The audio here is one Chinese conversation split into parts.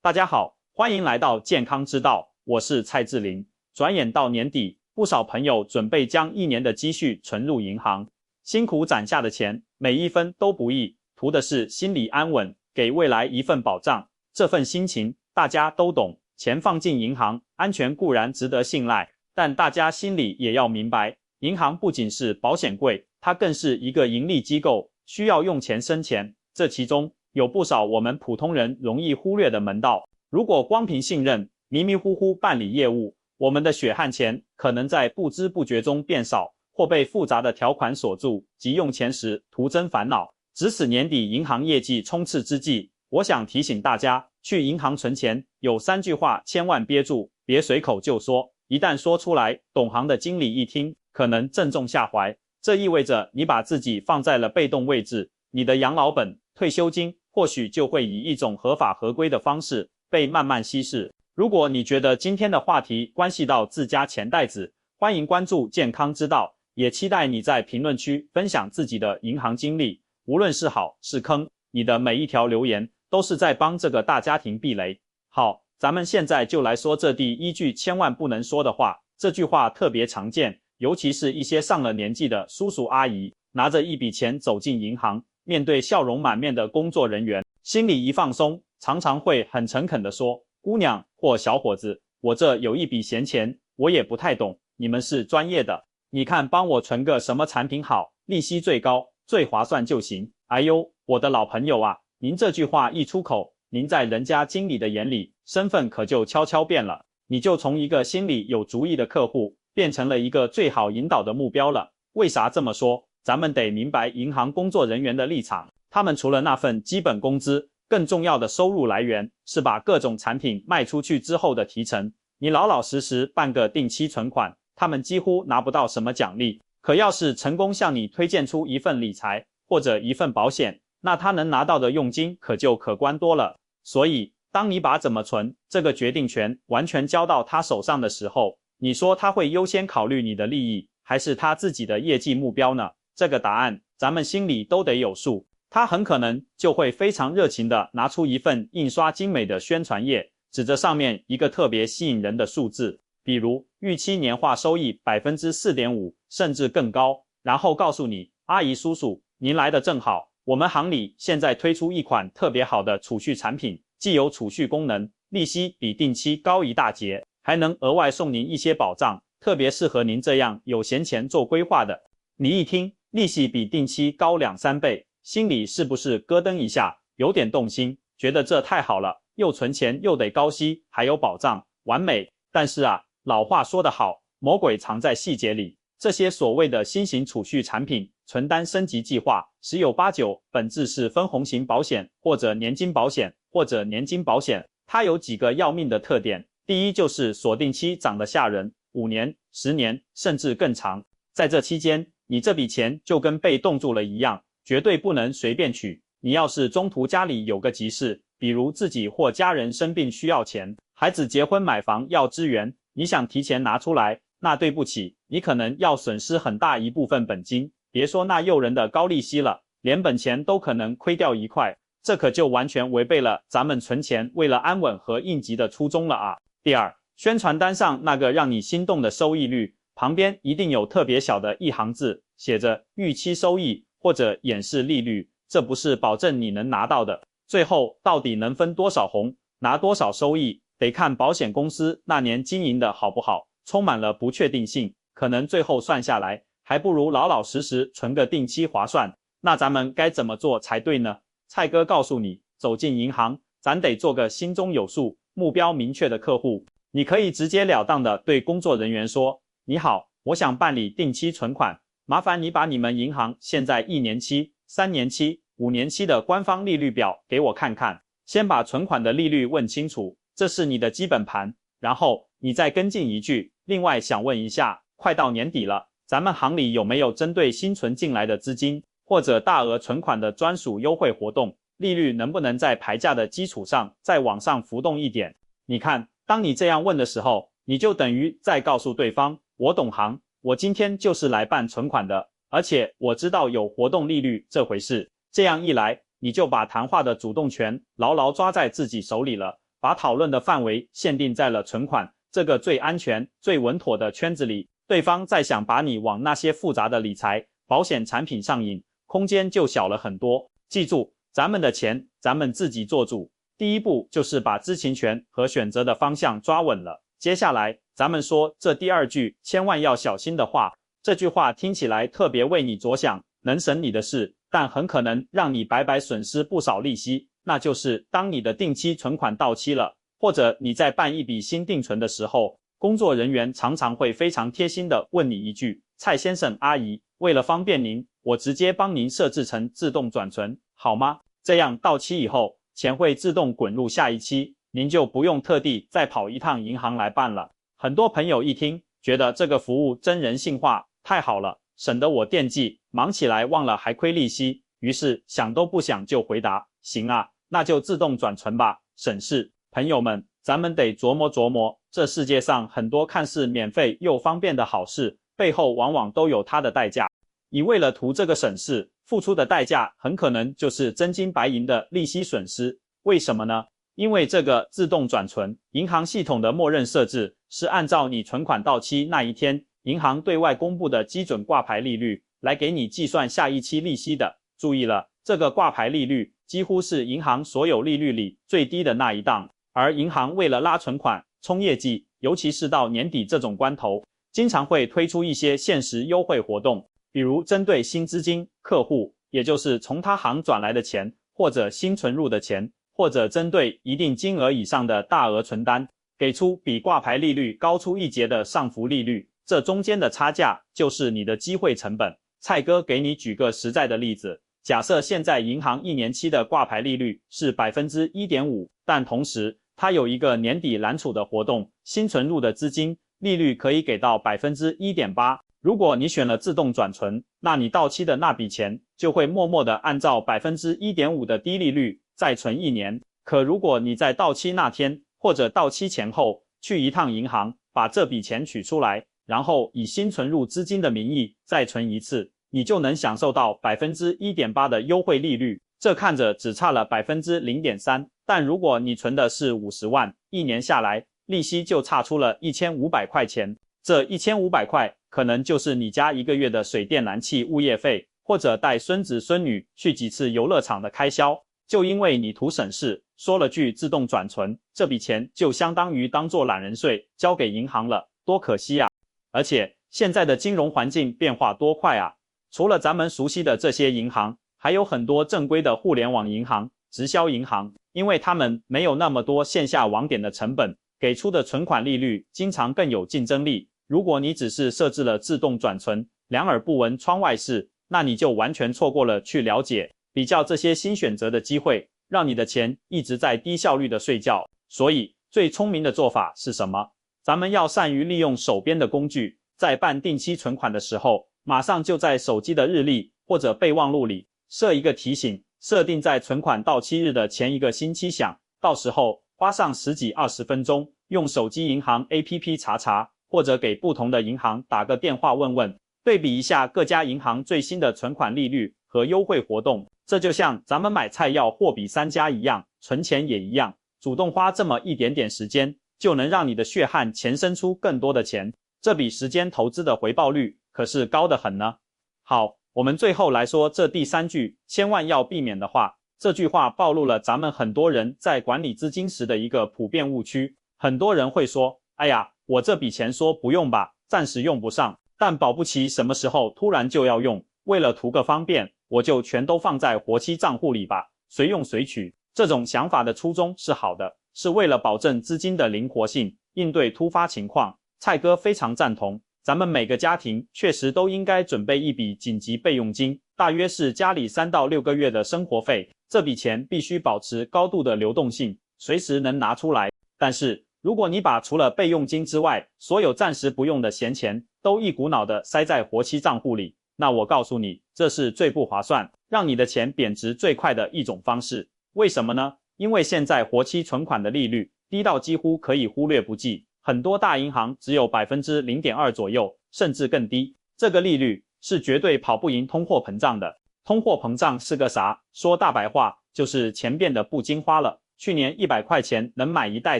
大家好，欢迎来到健康之道，我是蔡志玲。转眼到年底，不少朋友准备将一年的积蓄存入银行，辛苦攒下的钱，每一分都不易，图的是心里安稳，给未来一份保障。这份心情大家都懂，钱放进银行，安全固然值得信赖，但大家心里也要明白，银行不仅是保险柜，它更是一个盈利机构，需要用钱生钱，这其中有不少我们普通人容易忽略的门道。如果光凭信任，迷迷糊糊办理业务，我们的血汗钱可能在不知不觉中变少，或被复杂的条款锁住，及用钱时徒增烦恼。值此年底银行业绩冲刺之际，我想提醒大家，去银行存钱有3句话千万憋住，别随口就说，一旦说出来，懂行的经理一听，可能正中下怀。这意味着你把自己放在了被动位置，你的养老本、退休金或许就会以一种合法合规的方式被慢慢稀释。如果你觉得今天的话题关系到自家钱袋子，欢迎关注健康之道，也期待你在评论区分享自己的银行经历，无论是好是坑，你的每一条留言都是在帮这个大家庭避雷。好，咱们现在就来说这第一句千万不能说的话。这句话特别常见，尤其是一些上了年纪的叔叔阿姨，拿着一笔钱走进银行，面对笑容满面的工作人员，心里一放松，常常会很诚恳地说，姑娘或小伙子，我这有一笔闲钱，我也不太懂，你们是专业的，你看帮我存个什么产品好，利息最高最划算就行。哎呦，我的老朋友啊，您这句话一出口，您在人家经理的眼里身份可就悄悄变了，你就从一个心里有主意的客户变成了一个最好引导的目标了。为啥这么说？咱们得明白银行工作人员的立场，他们除了那份基本工资，更重要的收入来源是把各种产品卖出去之后的提成。你老老实实办个定期存款，他们几乎拿不到什么奖励，可要是成功向你推荐出一份理财或者一份保险，那他能拿到的佣金可就可观多了。所以当你把怎么存这个决定权完全交到他手上的时候，你说他会优先考虑你的利益，还是他自己的业绩目标呢？这个答案咱们心里都得有数。他很可能就会非常热情地拿出一份印刷精美的宣传页，指着上面一个特别吸引人的数字，比如预期年化收益 4.5%， 甚至更高，然后告诉你，阿姨叔叔，您来的正好，我们行里现在推出一款特别好的储蓄产品，既有储蓄功能，利息比定期高一大截，还能额外送您一些保障，特别适合您这样有闲钱做规划的。你一听利息比定期高2-3倍，心里是不是咯噔一下，有点动心，觉得这太好了，又存钱又得高息，还有保障，完美。但是啊，老话说得好，魔鬼藏在细节里，这些所谓的新型储蓄产品、存单升级计划，十有八九本质是分红型保险，或者年金保险，或者年金保险。它有几个要命的特点，第一就是锁定期涨得吓人，5年、10年，甚至更长。在这期间，你这笔钱就跟被冻住了一样，绝对不能随便取。你要是中途家里有个急事，比如自己或家人生病需要钱，孩子结婚买房要支援，你想提前拿出来，那对不起，你可能要损失很大一部分本金，别说那诱人的高利息了，连本钱都可能亏掉1块，这可就完全违背了咱们存钱为了安稳和应急的初衷了啊。第二，宣传单上那个让你心动的收益率，旁边一定有特别小的一行字，写着预期收益或者演示利率，这不是保证你能拿到的。最后到底能分多少红，拿多少收益，得看保险公司那年经营的好不好，充满了不确定性，可能最后算下来还不如老老实实存个定期划算。那咱们该怎么做才对呢？蔡哥告诉你，走进银行，咱得做个心中有数、目标明确的客户。你可以直截了当地对工作人员说，你好，我想办理定期存款，麻烦你把你们银行现在1年期、3年期、5年期的官方利率表给我看看，先把存款的利率问清楚，这是你的基本盘。然后你再跟进一句，另外想问一下，快到年底了，咱们行里有没有针对新存进来的资金或者大额存款的专属优惠活动，利率能不能在牌价的基础上再往上浮动一点？你看，当你这样问的时候，你就等于在告诉对方，我懂行，我今天就是来办存款的，而且我知道有活动利率这回事。这样一来，你就把谈话的主动权牢牢抓在自己手里了，把讨论的范围限定在了存款这个最安全、最稳妥的圈子里，对方再想把你往那些复杂的理财、保险产品上引，空间就小了很多。记住，咱们的钱，咱们自己做主。第一步就是把知情权和选择的方向抓稳了。接下来，咱们说这第二句千万要小心的话。这句话听起来特别为你着想，能省你的事，但很可能让你白白损失不少利息。那就是当你的定期存款到期了，或者你在办一笔新定存的时候，工作人员常常会非常贴心地问你一句：蔡先生阿姨，为了方便您，我直接帮您设置成自动转存，好吗？这样到期以后，钱会自动滚入下一期，您就不用特地再跑一趟银行来办了。很多朋友一听，觉得这个服务真人性化，太好了，省得我惦记，忙起来忘了还亏利息，于是想都不想就回答：行啊，那就自动转存吧，省事。朋友们，咱们得琢磨琢磨，这世界上很多看似免费又方便的好事，背后往往都有它的代价。你为了图这个省事，付出的代价很可能就是真金白银的利息损失。为什么呢？因为这个自动转存，银行系统的默认设置是按照你存款到期那一天，银行对外公布的基准挂牌利率来给你计算下一期利息的。注意了，这个挂牌利率几乎是银行所有利率里最低的那一档，而银行为了拉存款、冲业绩，尤其是到年底这种关头，经常会推出一些限时优惠活动，比如针对新资金客户，也就是从他行转来的钱，或者新存入的钱，或者针对一定金额以上的大额存单，给出比挂牌利率高出一截的上浮利率，这中间的差价就是你的机会成本。蔡哥给你举个实在的例子，假设现在银行1年期的挂牌利率是 1.5%， 但同时它有一个年底揽储的活动，新存入的资金利率可以给到 1.8%。如果你选了自动转存，那你到期的那笔钱就会默默地按照 1.5% 的低利率再存1年。可如果你在到期那天或者到期前后去一趟银行，把这笔钱取出来，然后以新存入资金的名义再存一次，你就能享受到 1.8% 的优惠利率。这看着只差了 0.3%， 但如果你存的是50万，1年下来利息就差出了1500块钱。这1500块可能就是你家1个月的水电燃气物业费，或者带孙子孙女去几次游乐场的开销。就因为你图省事，说了句自动转存，这笔钱就相当于当做懒人税交给银行了，多可惜啊！而且现在的金融环境变化多快啊！除了咱们熟悉的这些银行，还有很多正规的互联网银行、直销银行，因为他们没有那么多线下网点的成本，给出的存款利率经常更有竞争力。如果你只是设置了自动转存，两耳不闻窗外事，那你就完全错过了去了解、比较这些新选择的机会，让你的钱一直在低效率的睡觉。所以最聪明的做法是什么？咱们要善于利用手边的工具，在办定期存款的时候，马上就在手机的日历或者备忘录里设一个提醒，设定在存款到期日的前1个星期响，到时候花上10几20分钟，用手机银行 APP 查查，或者给不同的银行打个电话问问，对比一下各家银行最新的存款利率和优惠活动。这就像咱们买菜要货比3家一样，存钱也一样，主动花这么一点点时间，就能让你的血汗钱生出更多的钱，这笔时间投资的回报率可是高得很呢。好，我们最后来说这第3句千万要避免的话。这句话暴露了咱们很多人在管理资金时的一个普遍误区。很多人会说，哎呀，我这笔钱说不用吧，暂时用不上，但保不齐什么时候突然就要用，为了图个方便，我就全都放在活期账户里吧，随用随取。这种想法的初衷是好的，是为了保证资金的灵活性，应对突发情况。蔡哥非常赞同，咱们每个家庭确实都应该准备一笔紧急备用金，大约是家里3到6个月的生活费，这笔钱必须保持高度的流动性，随时能拿出来。但是如果你把除了备用金之外，所有暂时不用的闲钱都一股脑的塞在活期账户里，那我告诉你，这是最不划算，让你的钱贬值最快的一种方式。为什么呢？因为现在活期存款的利率低到几乎可以忽略不计，很多大银行只有 0.2% 左右，甚至更低。这个利率是绝对跑不赢通货膨胀的。通货膨胀是个啥？说大白话，就是钱变得不经花了。去年100块钱能买1袋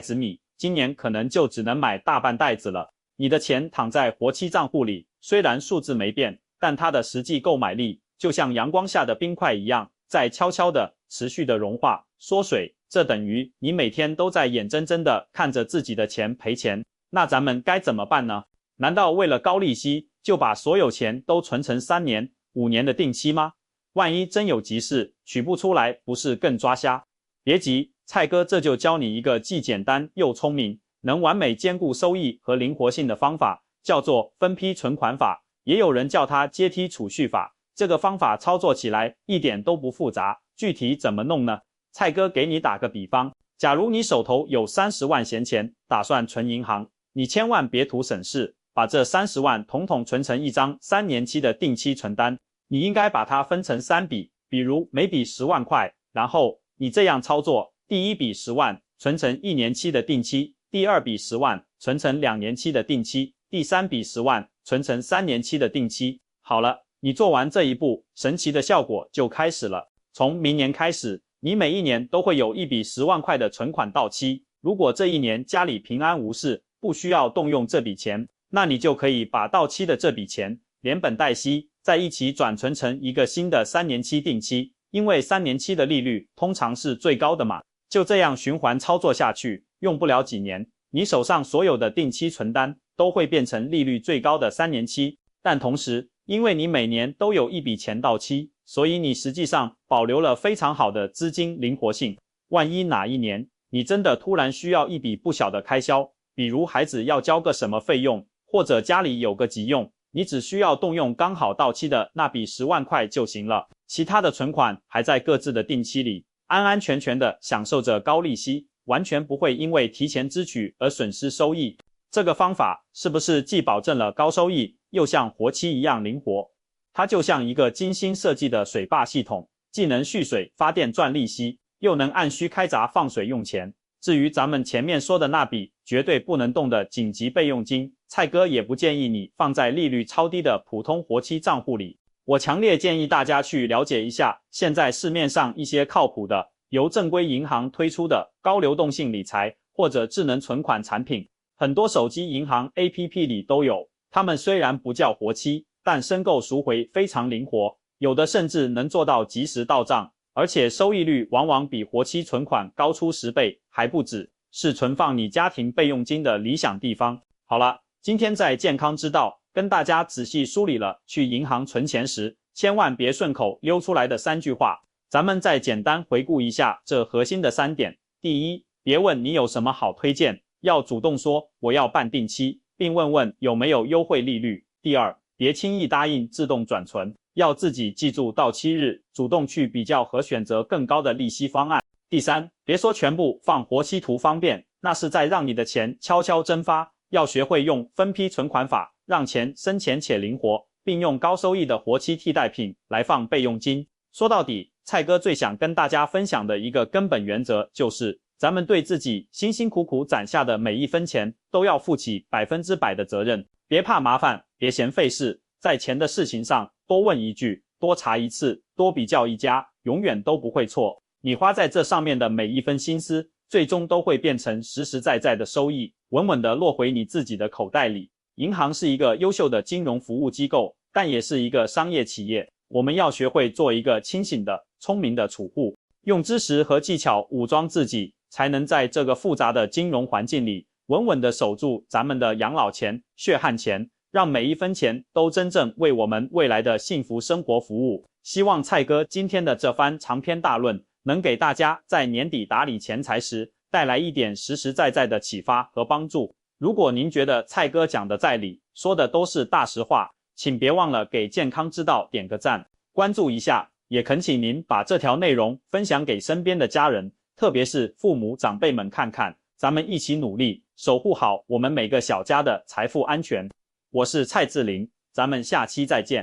子米，今年可能就只能买大半袋子了。你的钱躺在活期账户里，虽然数字没变，但它的实际购买力就像阳光下的冰块一样，在悄悄的、持续的融化、缩水。这等于你每天都在眼睁睁的看着自己的钱赔钱。那咱们该怎么办呢？难道为了高利息就把所有钱都存成3年、5年的定期吗？万一真有急事取不出来，不是更抓瞎？别急，蔡哥这就教你一个既简单又聪明，能完美兼顾收益和灵活性的方法，叫做分批存款法，也有人叫它阶梯储蓄法。这个方法操作起来一点都不复杂，具体怎么弄呢？蔡哥给你打个比方，假如你手头有30万闲钱，打算存银行，你千万别图省事，把这30万统统存成一张3年期的定期存单。你应该把它分成3笔，比如每笔10万块，然后你这样操作，第一笔10万存成1年期的定期，第2笔10万存成2年期的定期，第3笔10万存成3年期的定期。好了，你做完这一步，神奇的效果就开始了。从明年开始，你每一年都会有一笔10万块的存款到期。如果这一年家里平安无事，不需要动用这笔钱，那你就可以把到期的这笔钱连本带息再一起转存成一个新的3年期定期，因为3年期的利率通常是最高的嘛。就这样循环操作下去，用不了几年，你手上所有的定期存单都会变成利率最高的3年期。但同时，因为你每年都有一笔钱到期，所以你实际上保留了非常好的资金灵活性。万一哪一年你真的突然需要一笔不小的开销，比如孩子要交个什么费用，或者家里有个急用，你只需要动用刚好到期的那笔10万块就行了，其他的存款还在各自的定期里，安安全全的享受着高利息，完全不会因为提前支取而损失收益。这个方法是不是既保证了高收益，又像活期一样灵活？它就像一个精心设计的水坝系统，既能蓄水发电赚利息，又能按需开闸放水用钱。至于咱们前面说的那笔绝对不能动的紧急备用金，蔡哥也不建议你放在利率超低的普通活期账户里。我强烈建议大家去了解一下现在市面上一些靠谱的由正规银行推出的高流动性理财或者智能存款产品，很多手机银行 APP 里都有。它们虽然不叫活期，但申购赎回非常灵活，有的甚至能做到及时到账，而且收益率往往比活期存款高出10倍，还不止，是存放你家庭备用金的理想地方。好了，今天在健康之道跟大家仔细梳理了去银行存钱时千万别顺口溜出来的3句话，咱们再简单回顾一下这核心的3点。第一，别问你有什么好推荐，要主动说我要办定期，并问问有没有优惠利率。第二，别轻易答应自动转存，要自己记住到期日，主动去比较和选择更高的利息方案。第三，别说全部放活期图方便，那是在让你的钱悄悄蒸发，要学会用分批存款法，让钱生钱且灵活，并用高收益的活期替代品来放备用金。说到底，蔡哥最想跟大家分享的一个根本原则就是，咱们对自己辛辛苦苦攒下的每一分钱都要负起100%的责任。别怕麻烦，别嫌费事，在钱的事情上多问一句，多查一次，多比较一家，永远都不会错。你花在这上面的每一分心思，最终都会变成实实在在的收益，稳稳地落回你自己的口袋里。银行是一个优秀的金融服务机构，但也是一个商业企业。我们要学会做一个清醒的、聪明的储户，用知识和技巧武装自己，才能在这个复杂的金融环境里稳稳地守住咱们的养老钱、血汗钱，让每一分钱都真正为我们未来的幸福生活服务。希望蔡哥今天的这番长篇大论能给大家在年底打理钱财时带来一点实实在在的启发和帮助。如果您觉得蔡哥讲的在理，说的都是大实话，请别忘了给健康之道点个赞，关注一下，也恳请您把这条内容分享给身边的家人，特别是父母长辈们看看，咱们一起努力，守护好我们每个小家的财富安全。我是蔡志霖，咱们下期再见。